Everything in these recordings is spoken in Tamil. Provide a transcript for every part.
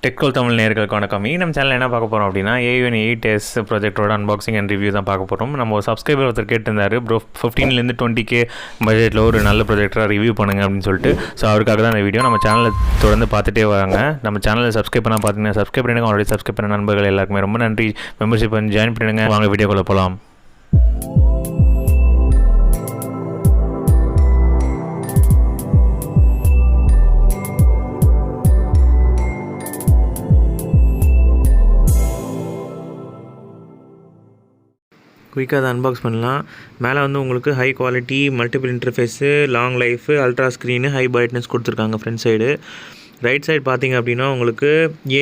டெக்கோல் தமிழ் நேயர்களுக்கு வணக்கம். நம்ம சேனல் என்ன பார்க்க போகிறோம் அப்படின்னா AU1 8S ப்ராஜெக்டோட unboxing and review தான் பார்க்க போகிறோம். நம்ம ஒரு சப்ஸ்கிரைபர் ஒருத்தர் கேட்டிருந்தாரு, ப்ரோ 15லேருந்து 20K பட்ஜெட்டில் ஒரு நல்ல ப்ராஜெக்டராக ரிவ்யூ பண்ணுங்க அப்படின்னு சொல்லிட்டு. ஸோ அவருக்காக தான் இந்த வீடியோ. நம்ம சேனலில் தொடர்ந்து பார்த்துட்டே வராங்க. நம்ம சேனலில் சப்ஸ்கிரைப் பண்ணால் பார்த்தீங்கன்னா சப்ஸ்கிரைப் பண்ணுங்க. ஆல்ரெடி சப்ஸ்கிரைப் பண்ண நண்பர்கள் எல்லாருக்குமே ரொம்ப நன்றி. மெம்பர்ஷிப் பண்ணி ஜாயின் பண்ணிடுங்க. வாங்க வீடியோக்குள்ளே போகலாம். குயிக்காக அதை அன்பாக்ஸ் பண்ணலாம். மேலே வந்து உங்களுக்கு high quality multiple interface, long life, ultra screen, high brightness கொடுத்துருக்காங்க ஃப்ரண்ட் சைடு. ரைட் சைடு பார்த்திங்க அப்படின்னா உங்களுக்கு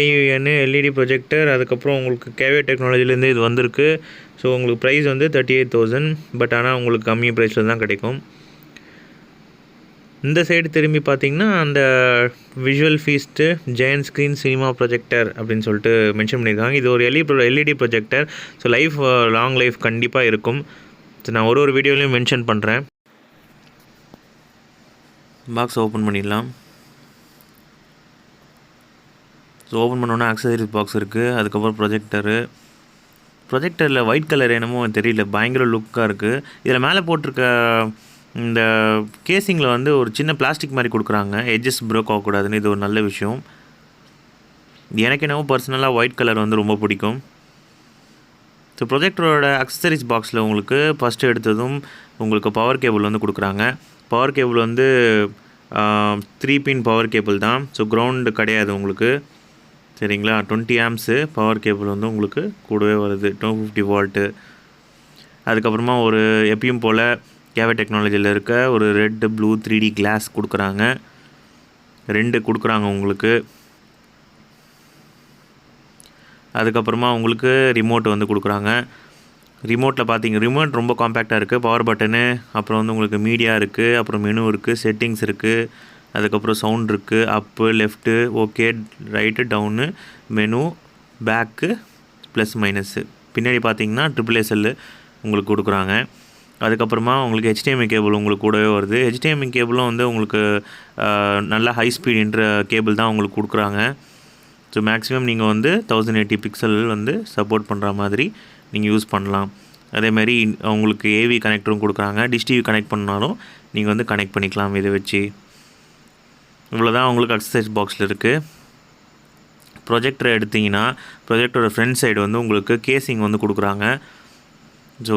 AU1 LED ப்ரொஜெக்டர், அதுக்கப்புறம் உங்களுக்கு கேவே டெக்னாலஜிலேருந்து இது வந்திருக்கு. ஸோ உங்களுக்கு ப்ரைஸ் வந்து 38,000, பட் ஆனால் உங்களுக்கு கம்மி ப்ரைஸில் தான் கிடைக்கும். இந்த சைடு திரும்பி பார்த்திங்கன்னா அந்த visual feast giant screen cinema projector அப்படின்னு சொல்லிட்டு மென்ஷன் பண்ணியிருக்காங்க. இது ஒரு LED projector. So long life கண்டிப்பாக இருக்கும். ஸோ நான் ஒரு வீடியோலையும் மென்ஷன் பண்ணுறேன். பாக்ஸ் ஓப்பன் பண்ணிடலாம். ஸோ ஓப்பன் பண்ணோன்னா ஆக்சசரிஸ் பாக்ஸ் இருக்குது. அதுக்கப்புறம் ப்ரொஜெக்டரில் ஒயிட் கலர் என்னமோ தெரியல, பயங்கர லுக்காக இருக்குது. இதில் மேலே போட்டிருக்க இந்த கேசிங்கில் வந்து ஒரு சின்ன பிளாஸ்டிக் மாதிரி கொடுக்குறாங்க, எட்ஜஸ் ப்ரோக் ஆகக்கூடாதுன்னு. இது ஒரு நல்ல விஷயம். எனக்கு என்னவோ பர்சனலாக ஒயிட் கலர் வந்து ரொம்ப பிடிக்கும். ஸோ ப்ரொஜெக்டரோட அக்சசரிஸ் பாக்ஸில் உங்களுக்கு ஃபஸ்ட்டு எடுத்ததும் உங்களுக்கு பவர் கேபிள் வந்து கொடுக்குறாங்க. பவர் கேபிள் வந்து 3 பின் பவர் கேபிள் தான். ஸோ கிரவுண்டு கிடையாது உங்களுக்கு, சரிங்களா. 20 amps பவர் கேபிள் வந்து உங்களுக்கு கூடவே வருது, 250 volt. அதுக்கப்புறமா ஒரு எப்பயும் போல் கேவே டெக்னாலஜியில் இருக்க ஒரு ரெட் ப்ளூ 3D கிளாஸ் கொடுக்குறாங்க. 2 கொடுக்குறாங்க உங்களுக்கு. அதுக்கப்புறமா உங்களுக்கு ரிமோட் வந்து கொடுக்குறாங்க. ரிமோட்டில் பார்த்தீங்க, ரிமோட் ரொம்ப காம்பேக்டாக இருக்குது. பவர் பட்டனு, அப்புறம் வந்து உங்களுக்கு மீடியா இருக்குது, அப்புறம் மெனு இருக்குது, செட்டிங்ஸ் இருக்குது, அதுக்கப்புறம் சவுண்ட் இருக்குது, அப்பு left okay, right down, menu, back, plus minus. பின்னாடி பார்த்தீங்கன்னா AAA உங்களுக்கு கொடுக்குறாங்க. அதுக்கப்புறமா உங்களுக்கு HDMI கேபிள் உங்களுக்கு கூடவே வருது. HDMI கேபிளும் வந்து உங்களுக்கு நல்லா ஹை ஸ்பீடுன்ற கேபிள் தான் உங்களுக்கு கொடுக்குறாங்க. ஸோ மேக்ஸிமம் நீங்கள் வந்து 1080 பிக்சல் வந்து சப்போர்ட் பண்ணுற மாதிரி நீங்கள் யூஸ் பண்ணலாம். அதேமாதிரி உங்களுக்கு AV கனெக்டரும் கொடுக்குறாங்க. டிஷ் டிவி கனெக்ட் பண்ணாலும் நீங்கள் வந்து கனெக்ட் பண்ணிக்கலாம் இதை வச்சு. இவ்வளோ தான் உங்களுக்கு அக்சசரிஸ் பாக்ஸில் இருக்குது. ப்ரொஜெக்டரை எடுத்திங்கன்னா ப்ரொஜெக்டரோட ஃப்ரண்ட் சைடு வந்து உங்களுக்கு கேசிங் வந்து கொடுக்குறாங்க. ஸோ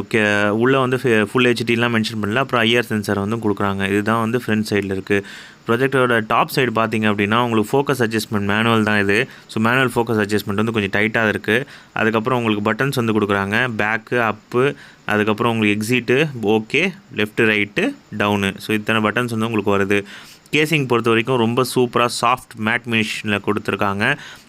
உள்ளே வந்து ஃபுல் ஹெச்டிலாம் மென்ஷன் பண்ணல. அப்புறம் IR சென்சார் வந்து கொடுக்குறாங்க. இதுதான் வந்து ஃப்ரண்ட் சைடில் இருக்குது. ப்ரொஜெக்டரோட டாப் சைடு பார்த்திங்க அப்படின்னா உங்களுக்கு ஃபோக்கஸ் அட்ஜஸ்ட்மெண்ட் மேனுவல் தான் இது. ஸோ மேனுவல் ஃபோக்கஸ் அட்ஜஸ்ட்மெண்ட் வந்து கொஞ்சம் டைட்டாக இருக்குது. அதுக்கப்புறம் உங்களுக்கு பட்டன்ஸ் வந்து கொடுக்குறாங்க, பேக்கு, அப்பு, அதுக்கப்புறம் உங்களுக்கு exit, okay, left, right, down. So இத்தனை பட்டன்ஸ் வந்து உங்களுக்கு வருது. கேசிங் பொறுத்த வரைக்கும் ரொம்ப சூப்பராக சாஃப்ட் மேட் ஃபினிஷில் கொடுத்துருக்காங்க.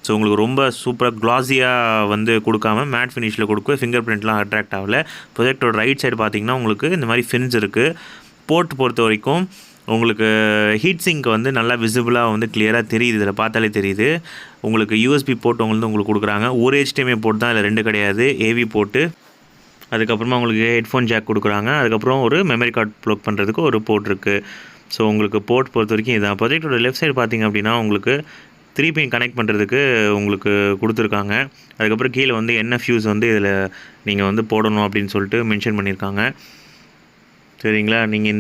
ஸோ உங்களுக்கு ரொம்ப சூப்பராக க்ளாஸியாக வந்து கொடுக்காம மேட் ஃபினிஷில் கொடுக்க, ஃபிங்கர் பிரிண்ட்லாம் அட்ராக்ட் ஆகலை. ப்ரொஜெக்டோட ரைட் சைடு பார்த்திங்கன்னா உங்களுக்கு இந்த மாதிரி ஃபின்ஸ் இருக்குது. போர்ட் பொறுத்த வரைக்கும் உங்களுக்கு ஹீட் சிங்க் வந்து நல்லா விசிபிளாக வந்து கிளியராக தெரியுது. இதில் பார்த்தாலே தெரியுது. உங்களுக்கு USB போர்ட் உங்களுக்கு கொடுக்குறாங்க. ஒரு HDMI போர்ட் தான், இதில் 2 கிடையாது. AV போர்ட்டு, அதுக்கப்புறமா உங்களுக்கு ஹெட்ஃபோன் ஜாக் கொடுக்குறாங்க. அதுக்கப்புறம் ஒரு மெமரி கார்டு ப்ளக் பண்ணுறதுக்கு ஒரு போர்ட் இருக்குது. ஸோ உங்களுக்கு போர்ட் பொறுத்த வரைக்கும் இதான். ப்ரொஜெக்டோட லெஃப்ட் சைடு பார்த்திங்க அப்படின்னா உங்களுக்கு 3 பின் கனெக்ட் பண்ணுறதுக்கு உங்களுக்கு கொடுத்துருக்காங்க. அதுக்கப்புறம் கீழே வந்து என்ன ஃபியூஸ் வந்து இதில் நீங்கள் வந்து போடணும் அப்படின்னு சொல்லிட்டு மென்ஷன் பண்ணியிருக்காங்க, சரிங்களா. நீங்கள்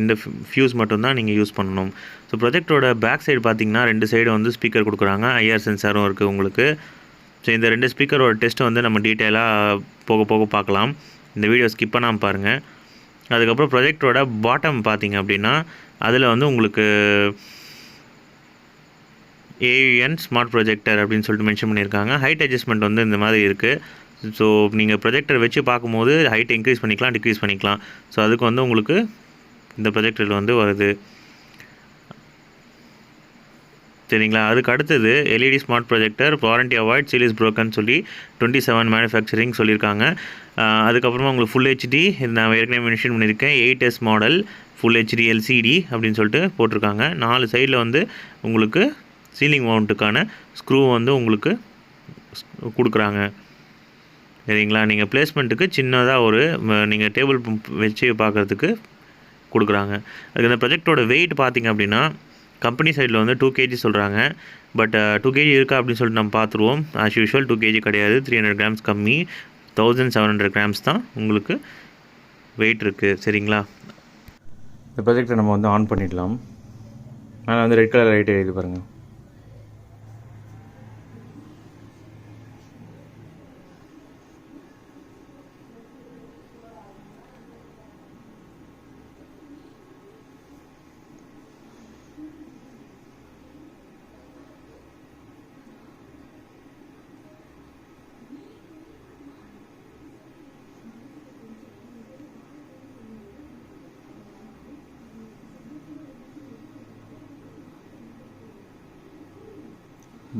இந்த ஃபியூஸ் மட்டும்தான் நீங்கள் யூஸ் பண்ணணும். ஸோ ப்ரொஜெக்டரோட பேக் சைடு பார்த்திங்கன்னா 2 சைடு வந்து ஸ்பீக்கர் கொடுக்குறாங்க. IR சென்சாரும் இருக்குது உங்களுக்கு. ஸோ இந்த 2 ஸ்பீக்கரோட டெஸ்ட்டு வந்து நம்ம டீட்டெயிலாக போக பார்க்கலாம். இந்த வீடியோ ஸ்கிப் பண்ணாமல் பாருங்கள். அதுக்கப்புறம் ப்ரொஜெக்டரோட பாட்டம் பார்த்திங்க அப்படின்னா அதில் வந்து உங்களுக்கு AU1 ஸ்மார்ட் ப்ரொஜெக்டர் அப்படின்னு சொல்லிட்டு மென்ஷன் பண்ணியிருக்காங்க. ஹைட் அட்ஜஸ்ட்மெண்ட் வந்து இந்த மாதிரி இருக்குது. ஸோ நீங்கள் ப்ரொஜெக்டர் வச்சு பார்க்கும்போது ஹைட் இன்க்ரீஸ் பண்ணிக்கலாம், டிக்ரீஸ் பண்ணிக்கலாம். ஸோ அதுக்கு வந்து உங்களுக்கு இந்த ப்ரொஜெக்டரில் வந்து வருது, சரிங்களா. அதுக்கு அடுத்தது LED smart projector, warranty avoid, series broken சொல்லி 27 மேனுஃபேக்சரிங் சொல்லியிருக்காங்க. அதுக்கப்புறமா உங்களுக்கு ஃபுல் HD, நான் ஏற்கனவே மென்ஷன் பண்ணியிருக்கேன், 8S model, full HD LCD அப்படின்னு சொல்லிட்டு போட்டிருக்காங்க. 4 சைடில் வந்து உங்களுக்கு சீலிங் மவுண்ட்டுக்கான ஸ்க்ரூ வந்து உங்களுக்கு கொடுக்குறாங்க, சரிங்களா. நீங்கள் பிளேஸ்மெண்ட்டுக்கு சின்னதாக ஒரு நீங்கள் டேபிள் வச்சு பார்க்குறதுக்கு கொடுக்குறாங்க. அதுக்கு இந்த ப்ரொஜெக்டோட வெயிட் பார்த்திங்க அப்படின்னா கம்பெனி சைடில் வந்து 2 kg சொல்கிறாங்க. பட் 2 kg இருக்கா அப்படின்னு சொல்லிட்டு நம்ம பார்த்துருவோம். ஆஸ் யூஷுவல் 2 kg கிடையாது, 300 grams கம்மி, 1700 grams தான் உங்களுக்கு வெயிட் இருக்குது. சரிங்களா? இந்த ப்ராஜெக்டை நம்ம வந்து ஆன் பண்ணிடலாம். மேலே வந்து ரெட் கலர் லைட் எரியுது பாருங்கள்.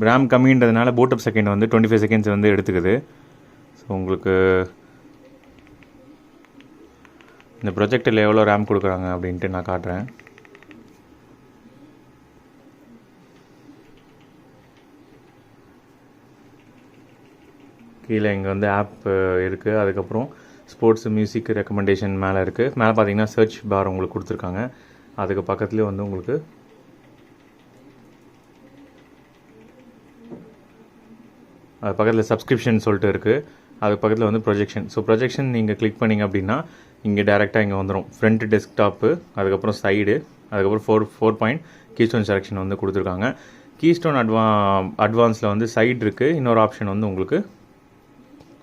ரேம் கம்மின்றதுனால பூட்டப் செகண்ட் வந்து 25 seconds வந்து எடுத்துக்குது. ஸோ உங்களுக்கு இந்த ப்ரொஜெக்டில் எவ்வளோ ரேம் கொடுக்குறாங்க அப்படின்ட்டு நான் காட்டுறேன். கீழே இங்கே வந்து ஆப் இருக்குது. அதுக்கப்புறம் ஸ்போர்ட்ஸ் மியூசிக் ரெக்கமெண்டேஷன் மேலே இருக்குது. மேலே பார்த்தீங்கன்னா சர்ச் பார் உங்களுக்கு கொடுத்துருக்காங்க. அதுக்கு பக்கத்துலேயே வந்து உங்களுக்கு அது பக்கத்தில் சப்ஸ்கிரிப்ஷன் சொல்லிட்டு இருக்குது. அது பக்கத்தில் வந்து ப்ரொஜெக்ஷன். ஸோ ப்ரொஜெக்ஷன் நீங்கள் கிளிக் பண்ணிங்க அப்படின்னா இங்கே டேரெக்டாக இங்கே வந்துடும். ஃப்ரண்ட் டெஸ்க்டாப்பு, அதுக்கப்புறம் சைடு, அதுக்கப்புறம் 4 point கீஸ்டோன் செலெக்ஷன் வந்து கொடுத்துருக்காங்க. கீஸ்டோன் அட்வான்ஸில் வந்து சைடு இருக்குது. இன்னொரு ஆப்ஷன் வந்து உங்களுக்கு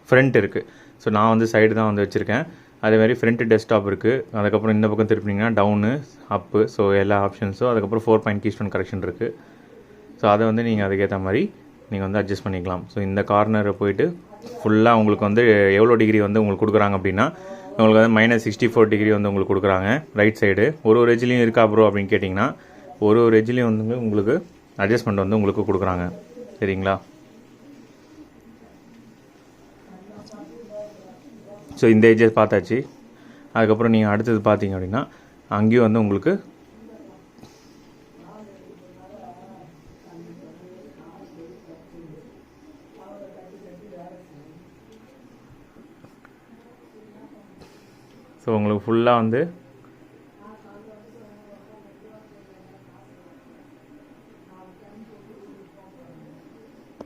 ஃப்ரண்ட் இருக்குது. ஸோ நான் வந்து சைடு தான் வந்து வச்சுருக்கேன். அதேமாதிரி ஃப்ரண்ட் டெஸ்க்டாப் இருக்குது. அதுக்கப்புறம் இந்த பக்கம் திருப்பினீங்கன்னா டவுனு, அப்பு, ஸோ எல்லா ஆப்ஷன்ஸும். அதுக்கப்புறம் 4 point கீஸ்டோன் கரெக்ஷன் இருக்குது. ஸோ அதை வந்து நீங்கள் அதுக்கேற்ற மாதிரி நீங்கள் வந்து அட்ஜஸ்ட் பண்ணிக்கலாம். ஸோ இந்த கார்னரை போயிட்டு ஃபுல்லாக உங்களுக்கு வந்து எவ்வளோ டிகிரி வந்து உங்களுக்கு கொடுக்குறாங்க அப்படின்னா உங்களுக்கு வந்து -64 degree வந்து உங்களுக்கு கொடுக்குறாங்க ரைட் சைடு. ஒரு எஜ்லேயும் இருக்கா ப்ரோ அப்படின்னு கேட்டிங்கன்னா ஒரு எஜ்லேயும் வந்து உங்களுக்கு அட்ஜஸ்ட்மெண்ட் வந்து உங்களுக்கு கொடுக்குறாங்க. சரிங்களா? ஸோ இந்த ஏஜஸ் பார்த்தாச்சு. அதுக்கப்புறம் நீங்கள் அடுத்தது பார்த்தீங்க அப்படின்னா அங்கேயும் வந்து உங்களுக்கு ஸோ உங்களுக்கு ஃபுல்லாக வந்து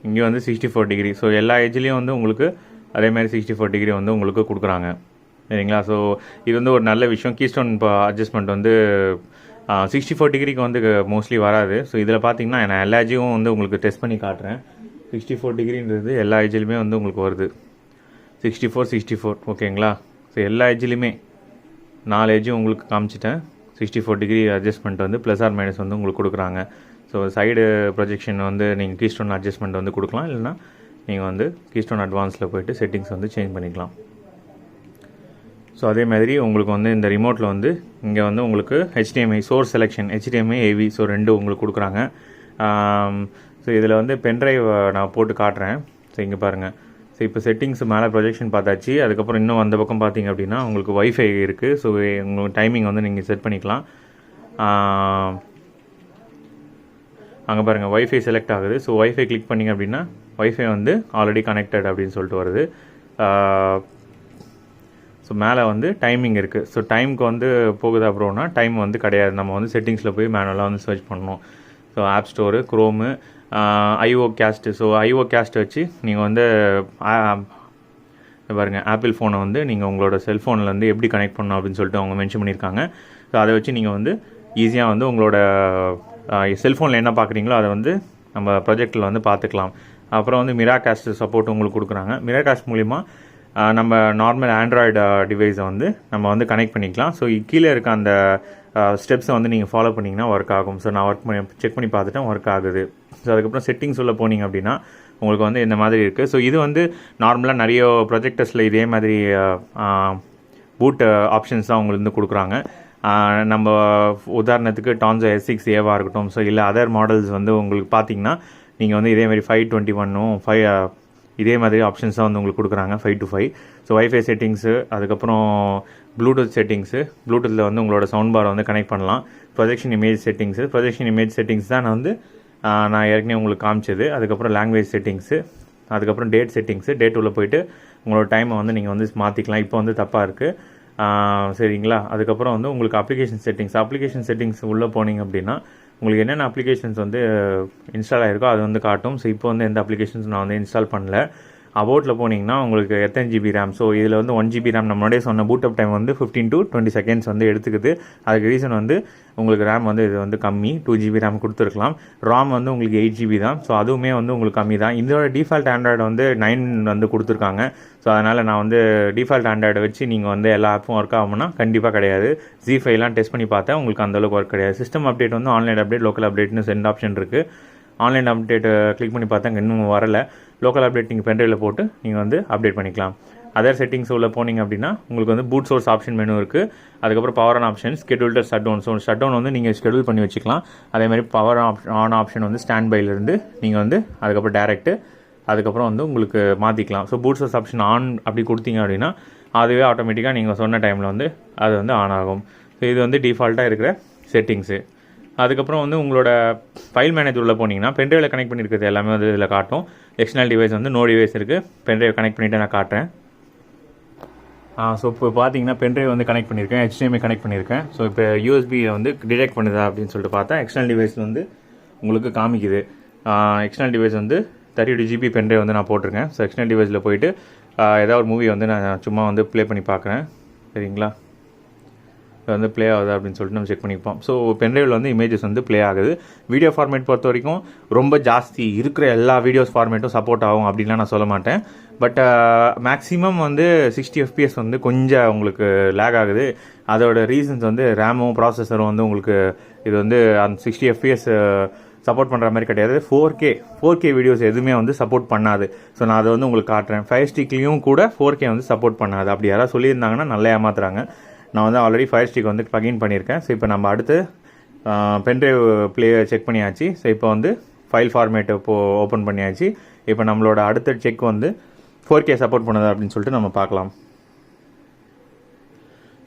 இங்கே வந்து 64 degree. ஸோ எல்லா ஏஜ்லேயும் வந்து உங்களுக்கு அதேமாதிரி 64 degree வந்து உங்களுக்கு கொடுக்குறாங்க. சரிங்களா? ஸோ இது வந்து ஒரு நல்ல விஷயம். கீஸ்டோன் இப்போ அட்ஜஸ்ட்மெண்ட் வந்து 64 degreeக்கு வந்து மோஸ்ட்லி வராது. ஸோ இதில் பார்த்தீங்கன்னா நான் எல்லா ஏஜையும் வந்து உங்களுக்கு டெஸ்ட் பண்ணி காட்டுறேன். 64 degreeன்றது எல்லா ஏஜ்லேயுமே வந்து உங்களுக்கு வருது. 64 ஓகேங்களா? ஸோ எல்லா ஏஜ்லேயுமே 4 ஏஜும் உங்களுக்கு காமிச்சிட்டேன். 64 degree அட்ஜஸ்ட்மெண்ட் வந்து ப்ளஸ் ஆர் மைனஸ் வந்து உங்களுக்கு கொடுக்குறாங்க. ஸோ சைடு ப்ரொஜெக்ஷன் வந்து நீங்கள் கீஸ்டோன் அட்ஜஸ்ட்மெண்ட் வந்து கொடுக்கலாம். இல்லைனா நீங்கள் வந்து கீஸ்டோன் அட்வான்ஸில் போய்ட்டு செட்டிங்ஸ் வந்து சேஞ்ச் பண்ணிக்கலாம். ஸோ அதே மாதிரி உங்களுக்கு வந்து இந்த ரிமோட்டில் வந்து இங்கே வந்து உங்களுக்கு HDMI source selection, HDMI AV, so 2 உங்களுக்கு கொடுக்குறாங்க. ஸோ இதில் வந்து பென்ட்ரைவ் நான் போட்டு காட்டுறேன். ஸோ இங்கே பாருங்கள். ஸோ இப்போ செட்டிங்ஸ் மேலே ப்ரொஜெக்ஷன் பார்த்தாச்சு. அதுக்கப்புறம் இன்னும் அந்த பக்கம் பார்த்தீங்க அப்படின்னா உங்களுக்கு வைஃபை இருக்குது. ஸோ உங்களுக்கு டைமிங் வந்து நீங்கள் செட் பண்ணிக்கலாம். அங்கே பாருங்கள் வைஃபை செலக்ட் ஆகுது. ஸோ வைஃபை கிளிக் பண்ணிங்க அப்படின்னா வைஃபை வந்து ஆல்ரெடி கனெக்டட் அப்படின்னு சொல்லிட்டு வருது. ஸோ மேலே வந்து டைமிங் இருக்குது. ஸோ டைமுக்கு வந்து போகுது அப்புறம்னா டைம் வந்து கிடையாது. நம்ம வந்து செட்டிங்ஸில் போய் மேனுவலாக வந்து சர்ச் பண்ணணும். So app store, chrome, IO cast. So IO கேஸ்ட்டை வச்சு நீங்கள் வந்து பாருங்கள் ஆப்பிள் ஃபோனை வந்து நீங்கள் உங்களோட செல்ஃபோனில் வந்து எப்படி கனெக்ட் பண்ணணும் அப்படின்னு சொல்லிட்டு அவங்க மென்ஷன் பண்ணியிருக்காங்க. ஸோ அதை வச்சு நீங்கள் வந்து ஈஸியாக வந்து உங்களோட செல்ஃபோனில் என்ன பார்க்குறீங்களோ அதை வந்து நம்ம ப்ராஜெக்டில் வந்து பார்த்துக்கலாம். அப்புறம் வந்து மிராகாஸ்ட் சப்போர்ட் உங்களுக்கு கொடுக்குறாங்க. மிராகாஸ்ட் மூலிமா நம்ம நார்மல் ஆண்ட்ராய்டு டிவைஸை வந்து நம்ம வந்து கனெக்ட் பண்ணிக்கலாம். ஸோ கீழே இருக்க அந்த ஸ்டெப்ஸை வந்து நீங்கள் ஃபாலோ பண்ணிங்கன்னா ஒர்க் ஆகும். ஸோ நான் செக் பண்ணி பார்த்துட்டேன், ஒர்க் ஆகுது. ஸோ அதுக்கப்புறம் செட்டிங்ஸ் உள்ள போனீங்க அப்படின்னா உங்களுக்கு வந்து இந்த மாதிரி இருக்குது. ஸோ இது வந்து நார்மலாக நிறைய ப்ரொஜெக்டர்ஸில் இதே மாதிரி பூட் ஆப்ஷன்ஸ் தான் உங்களுக்கு வந்து கொடுக்குறாங்க. நம்ம உதாரணத்துக்கு டான்சோ S6 ஏவாக இருக்கட்டும், ஸோ இல்லை அதர் மாடல்ஸ் வந்து உங்களுக்கு பார்த்தீங்கன்னா நீங்கள் வந்து இதேமாதிரி 521 இதே மாதிரி ஆப்ஷன்ஸ் தான் வந்து உங்களுக்கு கொடுக்குறாங்க 5 to 5. ஸோ வைஃபை செட்டிங்ஸு, அதுக்கப்புறம் ப்ளூடூத் செட்டிங்ஸு, ப்ளூடூத்தில் வந்து உங்களோட சவுண்ட் பாரை வந்து கனெக்ட் பண்ணலாம். ப்ரொஜெக்ஷன் இமேஜ் செட்டிங்ஸ் தான் நான் ஏற்கனவே உங்களுக்கு காமிச்சது. அதுக்கப்புறம் லாங்குவேஜ் செட்டிங்ஸு, அதுக்கப்புறம் டேட் செட்டிங்ஸு. டேட் உள்ள போயிட்டு உங்களோட டைமை வந்து நீங்கள் வந்து மாற்றிக்கலாம். இப்போ வந்து தப்பாக இருக்குது, சரிங்களா? அதுக்கப்புறம் வந்து உங்களுக்கு அப்ளிகேஷன் செட்டிங்ஸ் உள்ளே போனீங்க அப்படின்னா உங்களுக்கு என்னென்ன அப்ளிகேஷன்ஸ் வந்து இன்ஸ்டால் ஆகிருக்கோ அது வந்து காட்டும். ஸோ இப்போ வந்து எந்த அப்ளிகேஷன்ஸ் நான் வந்து இன்ஸ்டால் பண்ணல. அபவுட்டில் போனீங்கன்னா உங்களுக்கு எத்தனை ஜிபி ரேம், ஸோ இதில் வந்து 1 GB ரேம் நம்மளுடைய சொன்ன பூட் அப் டைம் வந்து 15 to 20 seconds வந்து எடுத்துக்குது. அதுக்கு ரீசன் வந்து உங்களுக்கு ரேம் வந்து இது வந்து கம்மி, 2 GB ரேம் கொடுத்துருக்கலாம். ராம் வந்து உங்களுக்கு 8 GB தான், ஸோ அதுவுமே வந்து உங்களுக்கு கம்மி தான். இதோட டிஃபால்ட் ஆண்ட்ராய்டு வந்து 9 வந்து கொடுத்துருக்காங்க. ஸோ அதனால் நான் வந்து டிஃபால்ட் ஆண்ட்ராய்டை வச்சு நீங்கள் வந்து எல்லா ஆப்பும் ஒர்க் ஆகும்னா கண்டிப்பாக கிடையாது. Z5லாம் டெஸ்ட் பண்ணி பார்த்தேன், உங்களுக்கு அந்தளவுக்கு ஒர்க் கிடையாது. சிஸ்டம் அப்டேட் வந்து ஆன்லைன் அப்டேட், லோக்கல் அப்டேட்னு 2 ஆப்ஷன் இருக்குது. ஆன்லைன் அப்டேட் கிளிக் பண்ணி பார்த்தா இன்னும் வரலை. லோக்கல் அப்டேட் நீங்கள் பென்ட்ரைவில் போட்டு நீங்கள் வந்து அப்டேட் பண்ணிக்கலாம். அதர் செட்டிங்ஸ் உள்ள போனீங்க அப்படின்னா உங்களுக்கு வந்து பூட் சோர்ஸ் ஆப்ஷன் மெனு இருக்குது. அதுக்கப்புறம் power on option, scheduled shut down. So shut down வந்து நீங்கள் ஷெடியூல் பண்ணி வச்சுக்கலாம். அதேமாதிரி பவர் ஆன் ஆப்ஷன் வந்து ஸ்டாண்ட் பைலேருந்து நீங்கள் வந்து அதுக்கப்புறம் டேரெக்ட்டு அதுக்கப்புறம் வந்து உங்களுக்கு மாற்றிக்கலாம். So boot source option on அப்படி கொடுத்தீங்க அப்படின்னா அதுவே ஆட்டோமேட்டிக்காக நீங்கள் சொன்ன டைமில் வந்து அது வந்து ஆன் ஆகும். ஸோ இது வந்து டிஃபால்ட்டாக இருக்கிற செட்டிங்ஸு. அதுக்கப்புறம் வந்து உங்களோட ஃபைல் மேனேஜர் உள்ள போனீங்கன்னா பென்ட்ரைவில் கனெக்ட் பண்ணியிருக்கிறது எல்லாமே வந்து இதில் காட்டும். எக்ஸ்டர்னல் டிவைஸ் வந்து நோ டிவைஸ் இருக்குது. பென்ட்ரைவ் கனெக்ட் பண்ணிவிட்டு நான் காட்டுறேன். ஸோ இப்போ பார்த்தீங்கன்னா பென்ட்ரைவ் வந்து கனெக்ட் பண்ணியிருக்கேன், HDMI கனெக்ட் பண்ணியிருக்கேன். ஸோ இப்போ யூஎஸ்பியை வந்து டிடெக்ட் பண்ணுதா அப்படின்னு சொல்லிட்டு பார்த்தா எக்ஸ்டர்னல் டிவைஸ் வந்து உங்களுக்கு காமிக்குது. எக்ஸ்டர்னல் டிவைஸ் வந்து 32 GB பென்ட்ரைவ் வந்து நான் போட்டிருக்கேன். ஸோ எக்ஸ்டர்னல் டிவைஸில் போயிட்டு ஏதாவது ஒரு மூவி வந்து நான் சும்மா வந்து ப்ளே பண்ணி பார்க்குறேன். சரிங்களா, வந்து ப்ளே ஆகுது அப்படின்னு சொல்லிட்டு நம்ம செக் பண்ணிப்போம். ஸோ பென்ட்ரைவில் வந்து இமேஜஸ் வந்து ப்ளே ஆகுது. வீடியோ ஃபார்மேட் பொறுத்த வரைக்கும் ரொம்ப ஜாஸ்தி இருக்கிற எல்லா வீடியோஸ் ஃபார்மேட்டும் சப்போர்ட் ஆகும் அப்படின்லாம் நான் சொல்ல மாட்டேன். பட் மேக்ஸிமம் வந்து 60 FPS வந்து கொஞ்சம் உங்களுக்கு லேக் ஆகுது. அதோட ரீசன்ஸ் வந்து ரேமும் ப்ராசஸரும் வந்து உங்களுக்கு இது வந்து அந்த 60 FPS சப்போர்ட் பண்ணுற மாதிரி கிடையாது. 4K வீடியோஸ் எதுவுமே வந்து சப்போர்ட் பண்ணாது. ஸோ நான் அதை வந்து உங்களுக்கு காட்டுறேன். Fire Stickலையும் கூட 4K வந்து சப்போர்ட் பண்ணாது. அப்படி யாராவது சொல்லியிருந்தாங்கன்னா நல்லா ஏமாத்துறாங்க. நான் வந்து ஆல்ரெடி Fire Stick வந்து ப்ளகின் பண்ணியிருக்கேன். ஸோ இப்போ நம்ம அடுத்து பென்ட்ரைவ் ப்ளேயை செக் பண்ணியாச்சு. ஸோ இப்போ வந்து ஃபைல் ஃபார்மேட்டை ஓப்பன் பண்ணியாச்சு. இப்போ நம்மளோட அடுத்த செக் வந்து 4K சப்போர்ட் பண்ணுது அப்படின்னு சொல்லிட்டு நம்ம பார்க்கலாம்.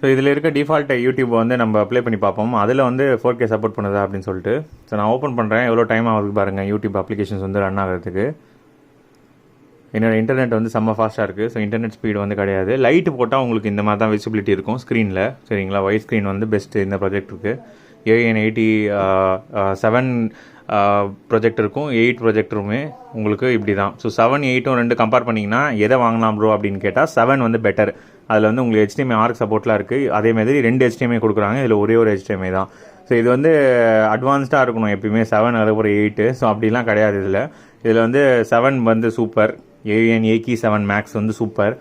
ஸோ இதில் இருக்க டிஃபால்ட் யூடியூப் வந்து நம்ம ப்ளே பண்ணி பார்ப்போம். அதில் வந்து 4K சப்போர்ட் பண்ணுதா அப்படின்னு சொல்லிட்டு. ஸோ நான் ஓப்பன் பண்ணுறேன். எவ்வளோ டைம் ஆகுது பாருங்கள் யூடியூப் அப்ளிகேஷன்ஸ் வந்து ரன் ஆகிறதுக்கு. என்னோட இன்டர்நெட் வந்து செம்ம ஃபாஸ்ட்டாக இருக்குது. ஸோ இன்டர்நெட் ஸ்பீடு வந்து கிடையாது. லைட்டு போட்டால் உங்களுக்கு இந்த மாதிரி தான் விசிபிலிட்டி இருக்கும் ஸ்க்ரீனில். சரிங்களா, ஒயிட் ஸ்க்ரீன் வந்து பெஸ்ட்டு இந்த ப்ராஜெக்ட்டுக்கு. AN87 ப்ரொஜெக்ட் இருக்கும், 8 ப்ரொஜெக்டருமே உங்களுக்கு இப்படி தான். ஸோ 7, 8 ரெண்டு கம்பேர் பண்ணிங்கன்னா எதை வாங்கலாம் ப்ரோ அப்படின்னு கேட்டால் 7 வந்து பெட்டர். அதில் வந்து உங்களுக்கு HDMI ஆர்க் சப்போர்ட்லாம் இருக்குது. அதேமாதிரி 2 HDMI கொடுக்குறாங்க, இதில் ஒரே ஒரு HDMI தான். ஸோ இது வந்து அட்வான்ஸ்டாக இருக்கணும் எப்பயுமே 7 அதுக்கப்புறம் 8. ஸோ அப்படிலாம் கிடையாது. இதில் வந்து 7 வந்து சூப்பர். AN7 Max வந்து சூப்பர்.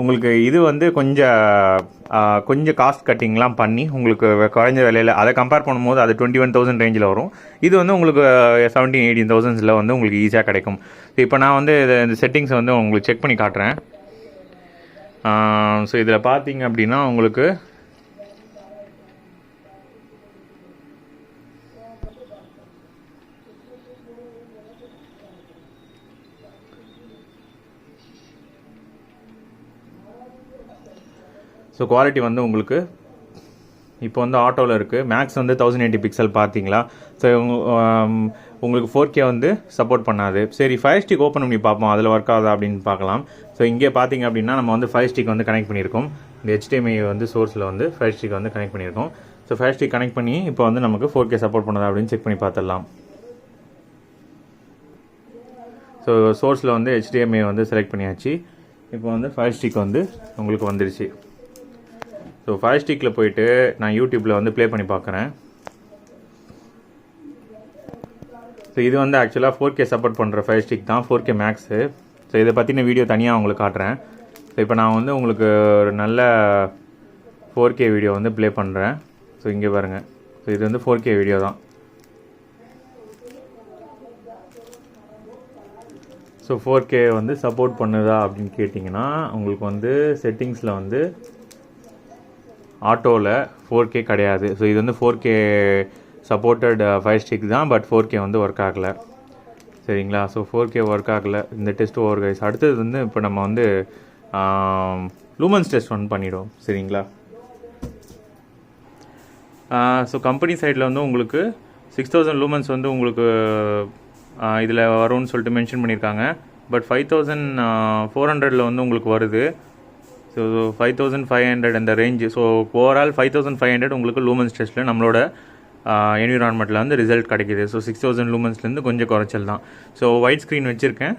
உங்களுக்கு இது வந்து கொஞ்சம் காஸ்ட் கட்டிங்லாம் பண்ணி உங்களுக்கு குறைஞ்ச விலையில் அதை கம்பேர் பண்ணும்போது அது 21,000 ரேஞ்சில் வரும். இது வந்து உங்களுக்கு 17,000-18,000 வந்து உங்களுக்கு ஈஸியாக கிடைக்கும். இப்போ நான் வந்து இந்த செட்டிங்ஸை வந்து உங்களுக்கு செக் பண்ணி காட்டுறேன். ஸோ இதில் பார்த்தீங்க அப்படின்னா உங்களுக்கு ஸோ குவாலிட்டி வந்து உங்களுக்கு இப்போ வந்து ஆட்டோவில் இருக்குது. மேக்ஸ் வந்து 1080 பிக்சல் பார்த்தீங்களா. ஸோ உங்களுக்கு 4K வந்து சப்போர்ட் பண்ணாது. சரி, Fire Stick ஓப்பன் பண்ணி பார்ப்போம் அதில் ஒர்க் ஆகுதா அப்படின்னு பார்க்கலாம். ஸோ இங்கே பார்த்தீங்க அப்படின்னா நம்ம வந்து Fire Stick வந்து கனெக்ட் பண்ணியிருக்கோம். இந்த HDMI வந்து சோர்ஸில் வந்து Fire Stick வந்து கனெக்ட் பண்ணியிருக்கோம். ஸோ Fire Stick கனெக்ட் பண்ணி இப்போ வந்து நமக்கு 4K சப்போர்ட் பண்ணுதா அப்படின்னு செக் பண்ணி பார்த்துடலாம். ஸோ சோர்ஸில் வந்து HDMI வந்து செலக்ட் பண்ணியாச்சு. இப்போ வந்து Fire Stick வந்து உங்களுக்கு வந்துடுச்சு. ஸோ Fire Stickல போயிட்டு நான் யூடியூப்பில் வந்து ப்ளே பண்ணி பார்க்குறேன். ஸோ இது வந்து ஆக்சுவலாக 4K சப்போர்ட் பண்ணுற Fire Stick தான், 4K மேக்ஸு. ஸோ இதை பற்றின வீடியோ தனியாக உங்களுக்கு காட்டுறேன். ஸோ இப்போ நான் வந்து உங்களுக்கு ஒரு நல்ல 4K வீடியோ வந்து ப்ளே பண்ணுறேன். ஸோ இங்கே பாருங்கள். ஸோ இது வந்து 4K வீடியோ தான். ஸோ 4K வந்து சப்போர்ட் பண்ணுதா அப்படின்னு கேட்டிங்கன்னா உங்களுக்கு வந்து செட்டிங்ஸில் வந்து ஆட்டோவில் 4K கிடையாது. ஸோ இது வந்து 4K சப்போர்ட்டட் Fire Stick தான், பட் 4K வந்து ஒர்க் ஆகலை. சரிங்களா, ஸோ 4K ஒர்க் ஆகலை. இந்த டெஸ்ட் ஓவர் கைஸ். அடுத்தது வந்து இப்போ நம்ம வந்து லூமன்ஸ் டெஸ்ட் ஒன் பண்ணிவிடும். சரிங்களா, ஸோ கம்பெனி சைடில் வந்து உங்களுக்கு 6000 லூமன்ஸ் வந்து உங்களுக்கு இதில் வரும்னு சொல்லிட்டு மென்ஷன் பண்ணியிருக்காங்க. பட் 5400 வந்து உங்களுக்கு வருது. ஸோ 5500 அந்த ரேஞ்சு. ஸோ ஓவரால் 5500 உங்களுக்கு லூமன்ஸ் டெஸ்ட்டில் நம்மளோட என்விரான்மெண்ட்டில் வந்து ரிசல்ட் கிடைக்கிது. ஸோ 6000 லூமன்ஸ்லேருந்து கொஞ்சம் குறைச்சல் தான். ஸோ ஒயிட் ஸ்க்ரீன் வச்சுருக்கேன்,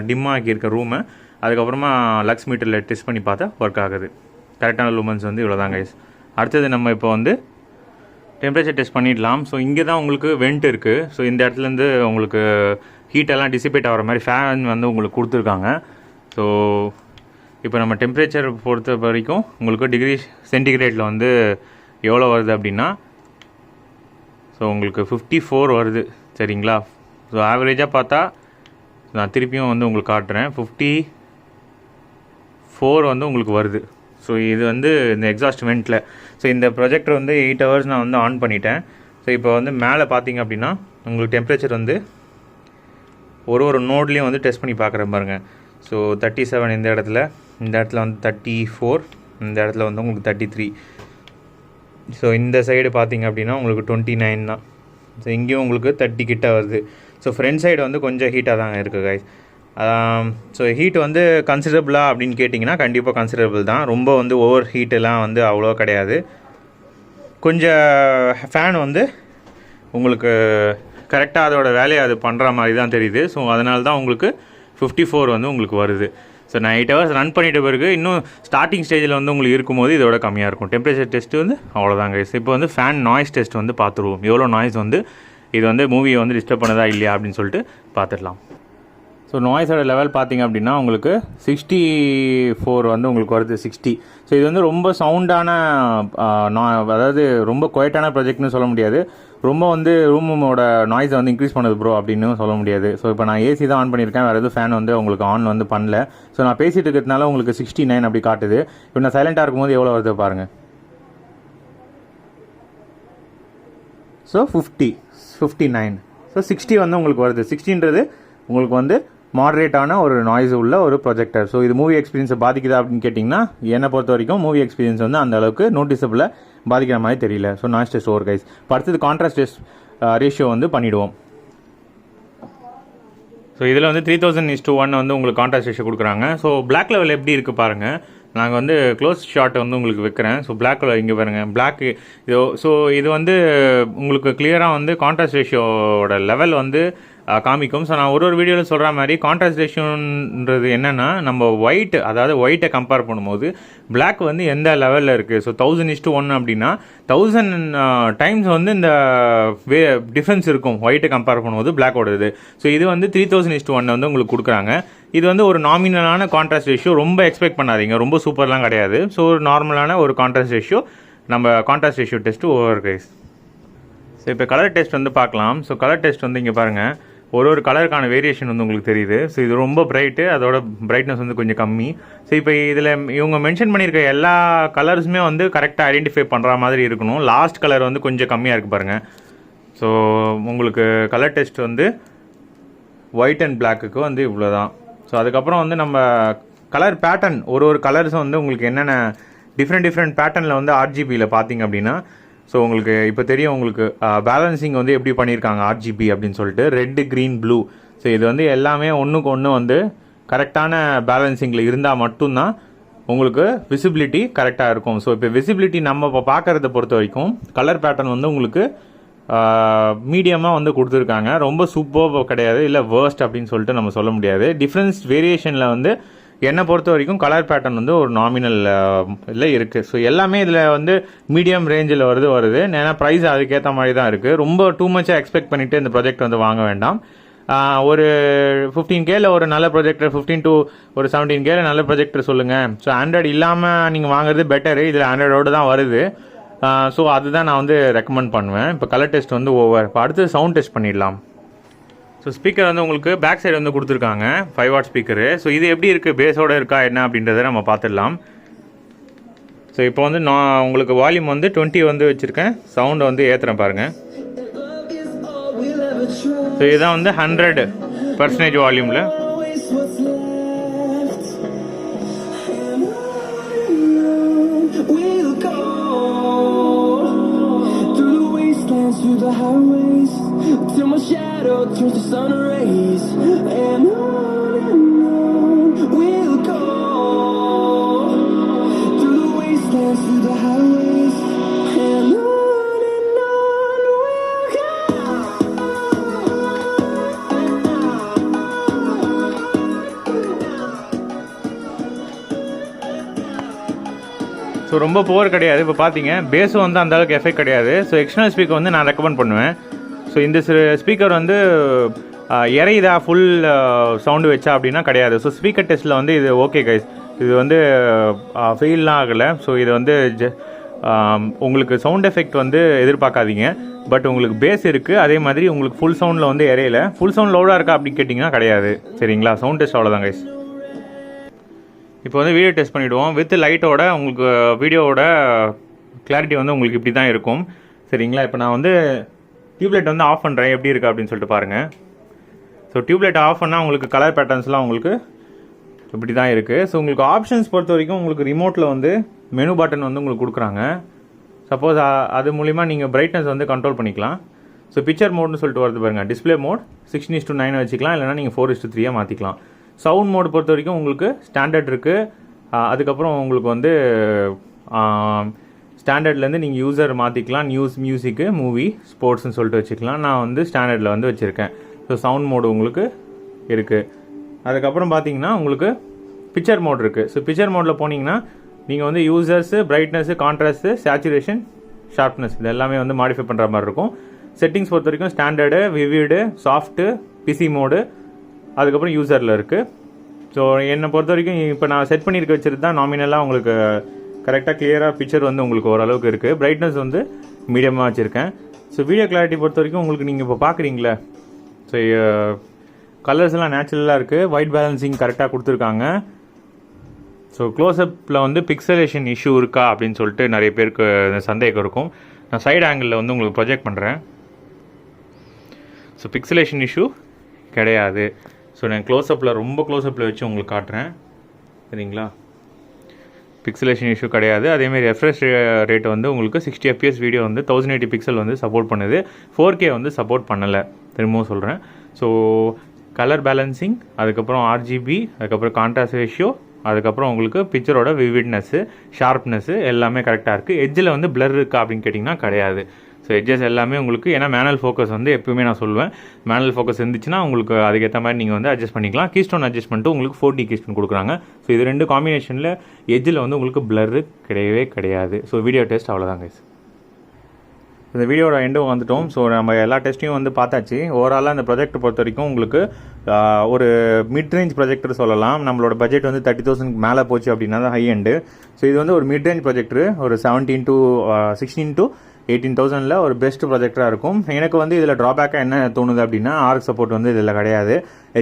டிம்மாக ஆக்கியிருக்க ரூமை. அதுக்கப்புறமா லக்ஸ் மீட்டரில் டெஸ்ட் பண்ணி பார்த்தா ஒர்க் ஆகுது. கரெக்டான லூமன்ஸ் வந்து இவ்வளோ தான் கைஸ். அடுத்தது நம்ம இப்போ வந்து டெம்பரேச்சர் டெஸ்ட் பண்ணிடலாம். ஸோ இங்கே தான் உங்களுக்கு வெண்ட் இருக்குது. ஸோ இந்த இடத்துலேருந்து உங்களுக்கு ஹீட்டெல்லாம் டிசிபேட் ஆகிற மாதிரி ஃபேன் வந்து உங்களுக்கு கொடுத்துருக்காங்க. ஸோ இப்போ நம்ம டெம்பரேச்சர் பொறுத்த வரைக்கும் உங்களுக்கு டிகிரி சென்டிகிரேட்டில் வந்து எவ்வளோ வருது அப்படின்னா, ஸோ உங்களுக்கு 54 வருது சரிங்களா. ஸோ ஆவரேஜாக பார்த்தா நான் திருப்பியும் வந்து உங்களுக்கு காட்டுறேன், 54 வந்து உங்களுக்கு வருது. ஸோ இது வந்து இந்த எக்ஸாஸ்ட் வெண்ட்டில். ஸோ இந்த ப்ரொஜெக்டர் வந்து 8 hours நான் வந்து ஆன் பண்ணிட்டேன். ஸோ இப்போ வந்து மேலே பார்த்தீங்க அப்படின்னா உங்களுக்கு டெம்பரேச்சர் வந்து ஒரு நோட்லேயும் வந்து டெஸ்ட் பண்ணி பார்க்குறேன் பாருங்கள். ஸோ 37 இந்த இடத்துல வந்து 34, இந்த இடத்துல வந்து உங்களுக்கு 33. ஸோ இந்த சைடு பார்த்தீங்க அப்படின்னா உங்களுக்கு 29 தான். ஸோ இங்கேயும் உங்களுக்கு 30 கிட்ட வருது. ஸோ ஃப்ரண்ட் சைடு வந்து கொஞ்சம் ஹீட்டாக தாங்க இருக்குது கைஸ். ஸோ ஹீட் வந்து கன்சிடரபிளா அப்படின்னு கேட்டிங்கன்னா கண்டிப்பாக கன்சிடரபிள் தான். ரொம்ப வந்து ஓவர் ஹீட்டெல்லாம் வந்து அவ்வளோ கிடையாது. கொஞ்சம் ஃபேன் வந்து உங்களுக்கு கரெக்டாக அதோட வேலையை அது பண்ணுற மாதிரி தான் தெரியுது. ஸோ அதனால தான் உங்களுக்கு 54 வந்து உங்களுக்கு வருது. ஸோ நான் 8 hours ரன் பண்ணிட்ட பிறகு இன்னும் ஸ்டார்டிங் ஸ்டேஜில் வந்து உங்களுக்கு இருக்கும்போது இதோட கம்மியாக இருக்கும். டெம்பரேச்சர் டெஸ்ட்டு வந்து அவ்வளோதாங்க. இப்போ வந்து ஃபேன் நாய்ஸ் டெஸ்ட் வந்து பார்த்துருவோம். எவ்வளோ நாய்ஸ் வந்து இது வந்து மூவியை வந்து டிஸ்டர்ப் பண்ணதா இல்லையா அப்படின்னு சொல்லிட்டு பார்த்துடலாம். ஸோ நாய்ஸோட லெவல் பார்த்திங்க அப்படின்னா உங்களுக்கு 64 வந்து உங்களுக்கு வருது, 60. ஸோ இது வந்து ரொம்ப சவுண்டான அதாவது ரொம்ப குவைட்டான ப்ராஜெக்ட்னு சொல்ல முடியாது. ரொம்ப வந்து ரூமோட நாய்ஸை வந்து இன்க்ரீஸ் பண்ணது ப்ரோ அப்படின்னு சொல்ல முடியாது. ஸோ இப்போ நான் ஏசி தான் ஆன் பண்ணியிருக்கேன், வேறு எதுவும் ஃபேன் வந்து உங்களுக்கு ஆன் வந்து பண்ணல. ஸோ நான் பேசிகிட்டு இருக்கிறதுனால உங்களுக்கு 69 அப்படி காட்டுது. இப்போ நான் சைலண்ட்டாக இருக்கும்போது எவ்வளோ வருது பாருங்கள். ஸோ 50, 59. ஸோ 60 வந்து உங்களுக்கு வருது. 60ன்றது உங்களுக்கு வந்து மாடரேட்டான ஒரு நாய்ஸ் உள்ள ஒரு ப்ரொஜெக்டர். ஸோ இது மூவி எக்ஸ்பீரியன்ஸை பாதிக்குதா அப்படின்னு கேட்டிங்கன்னா என்னை பொறுத்த வரைக்கும் மூவி எக்ஸ்பீரியன்ஸ் வந்து அந்த அளவுக்கு நோட்டிசபிளாக பாதிக்கிற மாதிரி தெரியல. So noise test over guys. இப்போ அடுத்தது கான்ட்ராஸ்ட் டெஸ்ட் ரேஷியோ வந்து பண்ணிவிடுவோம். ஸோ இதில் வந்து 3000:1 வந்து உங்களுக்கு கான்ட்ராஸ்ட் ரேஷியோ கொடுக்குறாங்க. ஸோ பிளாக் லெவல் எப்படி இருக்குது பாருங்கள். நாங்கள் வந்து க்ளோஸ் ஷாட் வந்து உங்களுக்கு வைக்கிறேன். ஸோ பிளாக் கலர் இங்கே பாருங்கள், பிளாக் இது. ஸோ இது வந்து உங்களுக்கு கிளியராக வந்து கான்ட்ராஸ்ட் ரேஷியோட லெவல் வந்து காமிக்கும். ஸோ நான் ஒரு வீடியோவில் சொல்கிற மாதிரி கான்ட்ராஸ்ட் ரேஷியோன்றது என்னென்னா, நம்ம அதாவது ஒயிட்டை கம்பேர் பண்ணும்போது பிளாக் வந்து எந்த லெவலில் இருக்குது. ஸோ 1000:1 அப்படின்னா 1000 டைம்ஸ் வந்து இந்த டிஃப்ரென்ஸ் இருக்கும் ஒயிட்டை கம்பேர் பண்ணும்போது பிளாக்கோடது. ஸோ இது வந்து 3000:1 வந்து உங்களுக்கு கொடுக்குறாங்க. இது வந்து ஒரு நாமினலான கான்ட்ராஸ்ட் ரேஷியோ. ரொம்ப எக்ஸ்பெக்ட் பண்ணாதீங்க, ரொம்ப சூப்பர்லாம் கிடையாது. ஸோ ஒரு நார்மலான ஒரு கான்ட்ராஸ்ட் ரேஷியோ. நம்ம contrast ratio test over guys. So இப்போ கலர் டெஸ்ட் வந்து பார்க்கலாம். ஸோ கலர் டெஸ்ட் வந்து இங்கே பாருங்கள், ஒரு கலருக்கான வேரியேஷன் வந்து உங்களுக்கு தெரியுது. ஸோ இது ரொம்ப பிரைட்டு, அதோட பிரைட்னஸ் வந்து கொஞ்சம் கம்மி. ஸோ இப்போ இதில் இவங்க மென்ஷன் பண்ணியிருக்க எல்லா கலர்ஸுமே வந்து கரெக்டாக ஐடென்டிஃபை பண்ணுற மாதிரி இருக்கணும். லாஸ்ட் கலர் வந்து கொஞ்சம் கம்மியாக இருக்குது பாருங்கள். ஸோ உங்களுக்கு கலர் டெஸ்ட் வந்து ஒயிட் அண்ட் பிளாக்குக்கு வந்து இவ்வளோ தான். ஸோ அதுக்கப்புறம் வந்து நம்ம கலர் பேட்டர்ன் ஒரு கலர்ஸும் வந்து உங்களுக்கு என்னென்ன டிஃப்ரெண்ட் பேட்டர்னில் வந்து RGBயில் பார்த்தீங்க அப்படின்னா, ஸோ உங்களுக்கு இப்போ தெரியும் உங்களுக்கு பேலன்சிங் வந்து எப்படி பண்ணியிருக்காங்க RGB அப்படின்னு சொல்லிட்டு, ரெட்டு, க்ரீன், ப்ளூ. ஸோ இது வந்து எல்லாமே ஒன்றுக்கு ஒன்று வந்து கரெக்டான பேலன்சிங்கில் இருந்தால் மட்டும்தான் உங்களுக்கு விசிபிலிட்டி கரெக்டாக இருக்கும். ஸோ இப்போ விசிபிலிட்டி நம்ம இப்போ பார்க்குறத பொறுத்த வரைக்கும் கலர் பேட்டர்ன் வந்து உங்களுக்கு மீடியமாக வந்து கொடுத்துருக்காங்க. ரொம்ப சூப்பர் கிடையாது, இல்லை வேர்ஸ்ட் அப்படின்னு சொல்லிட்டு நம்ம சொல்ல முடியாது. டிஃப்ரென்ஸ் வேரியேஷனில் வந்து என்னை பொறுத்த வரைக்கும் கலர் பேட்டர்ன் வந்து ஒரு நாமினல் இதில் இருக்குது. ஸோ எல்லாமே இதில் வந்து மீடியம் ரேஞ்சில் வருது. ஏன்னா ப்ரைஸ் அதுக்கேற்ற மாதிரி தான் இருக்குது. ரொம்ப டூ மச்சாக எக்ஸ்பெக்ட் பண்ணிவிட்டு இந்த ப்ராஜெக்ட் வந்து வாங்க வேண்டாம். ஒரு 15Kல ஒரு நல்ல ப்ரொஜெக்டர், 15 to ஒரு 17Kல நல்ல ப்ரொஜெக்டர் சொல்லுங்கள். ஸோ ஆண்ட்ராய்டு இல்லாமல் நீங்கள் வாங்குறது பெட்டரு. இதில் ஆண்ட்ராய்டோடு தான் வருது. ஸோ அதுதான் நான் வந்து ரெக்கமெண்ட் பண்ணுவேன். இப்போ கலர் டெஸ்ட் வந்து ஓவர். இப்போ அடுத்து சவுண்ட் டெஸ்ட் பண்ணிடலாம். ஸோ ஸ்பீக்கர் வந்து உங்களுக்கு பேக் சைடு வந்து கொடுத்துருக்காங்க, 5 watt ஸ்பீக்கரு. ஸோ இது எப்படி இருக்குது, பேஸோடு இருக்கா என்ன அப்படின்றத நம்ம பார்த்துடலாம். ஸோ இப்போ வந்து நான் உங்களுக்கு வால்யூம் வந்து 20 வந்து வச்சுருக்கேன். சவுண்டை வந்து ஏற்றுறேன் பாருங்கள். ஸோ இதுதான் வந்து 100% வால்யூமில். Through the highways till my shadow turns to sun rays, and on we'll go through the wastelands, through the highways, and on so ரொம்ப புவர் கிடையாது. இப்போ பார்த்தீங்க பேஸும் வந்து அந்தளவுக்கு எஃபெக்ட் கிடையாது. ஸோ எக்ஸ்டர்னல் ஸ்பீக்கர் வந்து நான் ரெக்கமெண்ட் பண்ணுவேன். ஸோ இந்த ஸ்பீக்கர் வந்து இறையுதா ஃபுல் சவுண்டு வச்சா அப்படின்னா கிடையாது. ஸோ ஸ்பீக்கர் டெஸ்ட்டில் வந்து இது ஓகே கைஸ், இது வந்து ஃபெயில்லாம் ஆகலை. ஸோ இது வந்து உங்களுக்கு சவுண்ட் எஃபெக்ட் வந்து எதிர்பார்க்காதீங்க. பட் உங்களுக்கு பேஸ் இருக்குது, அதே மாதிரி உங்களுக்கு ஃபுல் சவுண்டில் வந்து இறையில. ஃபுல் சவுண்ட் லவுடாக இருக்கா அப்படின்னு கேட்டிங்கன்னா கிடையாது. சரிங்களா, சவுண்ட் டெஸ்ட் அவ்வளோதான் கைஸ். இப்போ வந்து வீடியோ டெஸ்ட் பண்ணிவிடுவோம். வித் லைட்டோட உங்களுக்கு வீடியோவோட கிளாரிட்டி வந்து உங்களுக்கு இப்படி தான் இருக்கும். சரிங்களா, இப்போ நான் வந்து டியூப்லைட் வந்து ஆஃப் பண்ணுறேன், எப்படி இருக்குது அப்படின்னு சொல்லிட்டு பாருங்கள். ஸோ டியூப்லைட் ஆஃப் பண்ணால் உங்களுக்கு கலர் பேட்டர்ன்ஸ்லாம் உங்களுக்கு இப்படி தான் இருக்குது. ஸோ உங்களுக்கு ஆப்ஷன்ஸ் பொறுத்த வரைக்கும் உங்களுக்கு ரிமோட்டில் வந்து மெனு பட்டன் வந்து உங்களுக்கு கொடுக்குறாங்க. சப்போஸ் அது மூலிமா நீங்கள் பிரைட்னஸ் வந்து கண்ட்ரோல் பண்ணிக்கலாம். ஸோ பிக்சர் மோட்னு சொல்லிட்டு வருது பாருங்கள். டிஸ்பிளே மோட் 16:9 வச்சுக்கலாம், இல்லைனா நீங்கள் 4:3 மாற்றிக்கலாம். சவுண்ட் மோடு பொறுத்த வரைக்கும் உங்களுக்கு ஸ்டாண்டர்ட் இருக்குது. அதுக்கப்புறம் உங்களுக்கு வந்து ஸ்டாண்டர்ட்லேருந்து நீங்கள் யூசர் மாற்றிக்கலாம். நியூஸ், மியூசிக்கு, மூவி, ஸ்போர்ட்ஸ்னு சொல்லிட்டு வச்சுக்கலாம். நான் வந்து ஸ்டாண்டர்டில் வந்து வச்சுருக்கேன். ஸோ சவுண்ட் மோடு உங்களுக்கு இருக்குது. அதுக்கப்புறம் பார்த்தீங்கன்னா உங்களுக்கு பிக்சர் மோட் இருக்குது. ஸோ பிக்சர் மோடில் போனீங்கன்னா நீங்கள் வந்து users, brightness, contrast, saturation, sharpness இது எல்லாமே வந்து மாடிஃபை பண்ணுற மாதிரி இருக்கும். செட்டிங்ஸ் பொறுத்த வரைக்கும் ஸ்டாண்டர்டு, விவிடு, சாஃப்ட்டு, பிசி மோடு, அதுக்கப்புறம் யூசரில் இருக்குது. ஸோ என்னை பொறுத்த வரைக்கும் இப்போ நான் செட் பண்ணியிருக்க வச்சுட்டு தான் நாமினலாக உங்களுக்கு கரெக்டாக கிளியராக பிக்சர் வந்து உங்களுக்கு ஓரளவுக்கு இருக்குது. பிரைட்னஸ் வந்து மீடியமாக வச்சுருக்கேன். ஸோ வீடியோ கிளாரிட்டி பொறுத்த வரைக்கும் உங்களுக்கு நீங்கள் இப்போ பார்க்குறீங்களே, ஸோ கலர்ஸ் எல்லாம் நேச்சுரலாக இருக்குது. ஒயிட் பேலன்சிங் கரெக்டாக கொடுத்துருக்காங்க. ஸோ க்ளோஸ்அப்பில் வந்து பிக்சலேஷன் இஷ்யூ இருக்கா அப்படின்னு சொல்லிட்டு நிறைய பேருக்கு சந்தேகம் இருக்கும். நான் சைடு ஆங்கிளில் வந்து உங்களுக்கு ப்ரொஜெக்ட் பண்ணுறேன். ஸோ பிக்சலேஷன் இஷ்யூ கிடையாது. ஸோ நான் க்ளோஸ்அப்பில் ரொம்ப க்ளோஸ்அப்பில் வச்சு உங்களுக்கு காட்டுறேன். சரிங்களா, பிக்சலேஷன் இஷ்யூ கிடையாது. அதேமாதிரி ரெஃப்ரெஷ் ரேட் வந்து உங்களுக்கு 60 fps வீடியோ வந்து 1080 பிக்சல் வந்து சப்போர்ட் பண்ணுது. 4K வந்து சப்போர்ட் பண்ணலை, திரும்பவும் சொல்கிறேன். ஸோ கலர் பேலன்சிங், அதுக்கப்புறம் RGB, அதுக்கப்புறம் கான்ட்ராஸ்ட் ரேஷியோ, அதுக்கப்புறம் உங்களுக்கு பிக்சரோட விவிட்னஸ்ஸு, ஷார்ப்னஸ்ஸு எல்லாமே கரெக்டாக இருக்குது. எட்ஜில் வந்து பிளர் இருக்கா அப்படின்னு கேட்டிங்கன்னா கிடையாது. ஸோ எட்ஜஸ் எல்லாமே உங்களுக்கு, ஏன்னா மேனுவல் ஃபோக்கஸ் வந்து எப்பவுமே நான் சொல்லுவேன், மேனுவல் ஃபோக்கஸ் இருந்துச்சுன்னா உங்களுக்கு அதுக்கேற்ற மாதிரி நீங்கள் வந்து அட்ஜஸ்ட் பண்ணிக்கலாம். கீஸ்டோன் அட்ஜஸ்ட்மெண்ட்டு உங்களுக்கு 4D கீஸ்டோன் கொடுக்குறாங்க. ஸோ இது ரெண்டு காம்பினேஷனில் எட்ஜில் வந்து உங்களுக்கு பிளரு கிடையவே கிடையாது. ஸோ வீடியோ டெஸ்ட் அவ்வளோதாங்க கைஸ். இந்த வீடியோட எண்டும் வந்துட்டோம். ஸோ நம்ம எல்லா டெஸ்ட்டையும் வந்து பார்த்தாச்சு. ஓவராலாக இந்த ப்ரொஜெக்ட் பொறுத்த வரைக்கும் உங்களுக்கு ஒரு மிட் ரேஞ்ச் ப்ரொஜெக்டர் சொல்லலாம். நம்மளோட பட்ஜெட் வந்து 30,000 மேலே போச்சு அப்படின்னா தான் ஹை எண்டு. ஸோ இது வந்து ஒரு மிட் ரேஞ்ச் ப்ரொஜெக்டர், ஒரு 16 to 18,000 ஒரு பெஸ்ட் ப்ரொஜெக்டராக இருக்கும். எனக்கு வந்து இதில் ட்ராபேக்காக என்ன தோணுது அப்படின்னா, ஆர்க் சப்போர்ட் வந்து இதில் கிடையாது.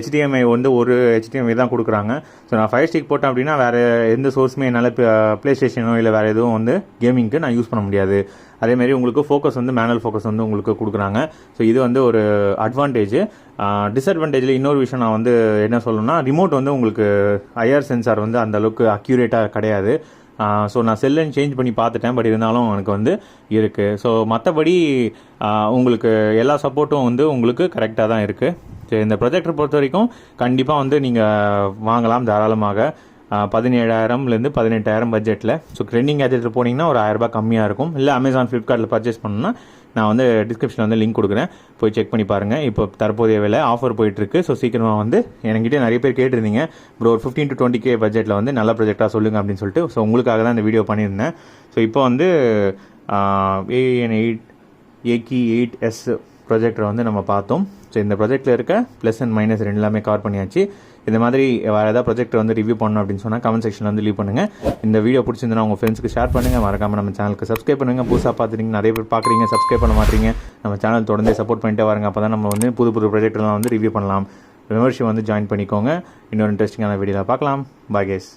HDMI வந்து ஒரு HDMI தான் கொடுக்குறாங்க. ஸோ நான் 5 ஸ்டிக் போட்டேன் அப்படின்னா வேறு எந்த சோர்ஸுமே என்னால் ப்ளே ஸ்டேஷனோ இல்லை வேறு எதுவும் வந்து கேமிங்க்கு நான் யூஸ் பண்ண முடியாது. அதேமாதிரி உங்களுக்கு ஃபோக்கஸ் வந்து மேனுவல் ஃபோக்கஸ் வந்து உங்களுக்கு கொடுக்குறாங்க. ஸோ இது வந்து ஒரு அட்வான்டேஜ். டிஸ்அட்வான்டேஜில் இன்னொரு விஷயம் நான் வந்து என்ன சொல்லணும்னா, ரிமோட் வந்து உங்களுக்கு ஐஆர் சென்சார் வந்து அந்தளவுக்கு அக்யூரேட்டாக கிடையாது. ஸோ நான் செல்லுன்னு சேஞ்ச் பண்ணி பார்த்துட்டேன், பட் இருந்தாலும் எனக்கு வந்து இருக்குது. ஸோ மற்றபடி உங்களுக்கு எல்லா சப்போர்ட்டும் வந்து உங்களுக்கு கரெக்டாக தான் இருக்குது. ஸோ இந்த ப்ரொஜெக்டர் பொறுத்த வரைக்கும் கண்டிப்பாக வந்து நீங்கள் வாங்கலாம் தாராளமாக. 17,000லேருந்து 18,000 பட்ஜெட்டில். ஸோ ட்ரெண்டிங் கேஜெட்டில் போனீங்கன்னா ஒரு 1000 ரூபாய் கம்மியாக இருக்கும். இல்லை அமேசான், ஃப்ளிப்கார்ட்டில் பர்ச்சேஸ் பண்ணணும்னா நான் வந்து டிஸ்கிரிப்ஷனில் வந்து லிங்க் கொடுக்குறேன், போய் செக் பண்ணி பாருங்கள். இப்போ தற்போதைய விலை ஆஃபர் போயிட்டுருக்கு. ஸோ சீக்கிரமாக வந்து என்கிட்ட நிறைய பேர் கேட்டிருந்தீங்க, ப்ரோ ஒரு 15 to 20K பட்ஜெட்டில் வந்து நல்ல ப்ரொஜெக்டாக சொல்லுங்கள் அப்படின்னு சொல்லிட்டு. ஸோ உங்களுக்காக தான் இந்த வீடியோ பண்ணியிருந்தேன். ஸோ இப்போ வந்து AN8S ப்ரொஜெக்டரை வந்து நம்ம பார்த்தோம். ஸோ இந்த ப்ரொஜெக்டில் இருக்க ப்ளஸ் அண்ட் மைனஸ் ரெண்டு எல்லாமே கவர் பண்ணியாச்சு. இந்த மாதிரி வேறு ஏதாவது ப்ரொஜெக்ட் வந்து ரிவ்யூ பண்ணணும் அப்படின்னு சொன்னால் கமெண்ட் செக்ஷனில் வந்து லீவ் பண்ணுங்கள். இந்த வீடியோ பிடிச்சிருந்தா உங்கள் ஃப்ரெண்ட்ஸ்க்கு ஷேர் பண்ணுங்கள். மறக்காமல் நம்ம சேனலுக்கு சப்ஸ்கிரைப் பண்ணுங்கள். புதுசாக பார்த்துட்டீங்க, நிறைய பேர் பார்க்குறீங்க, சப்ஸ்கிரைப் பண்ண மாட்டீங்க. நம்ம சேனல் தொடர்ந்து சப்போர்ட் பண்ணிட்டே வாருங்க. அப்போ தான் நம்ம வந்து புது ப்ரொஜெக்ட்லாம் வந்து ரிவ்யூ பண்ணலாம். மெம்பர்ஷிப் வந்து ஜாயின் பண்ணிக்கோங்க. இன்னொரு இன்ட்ரெஸ்டிங்கான வீடியோவில் பார்க்கலாம். Bye guys.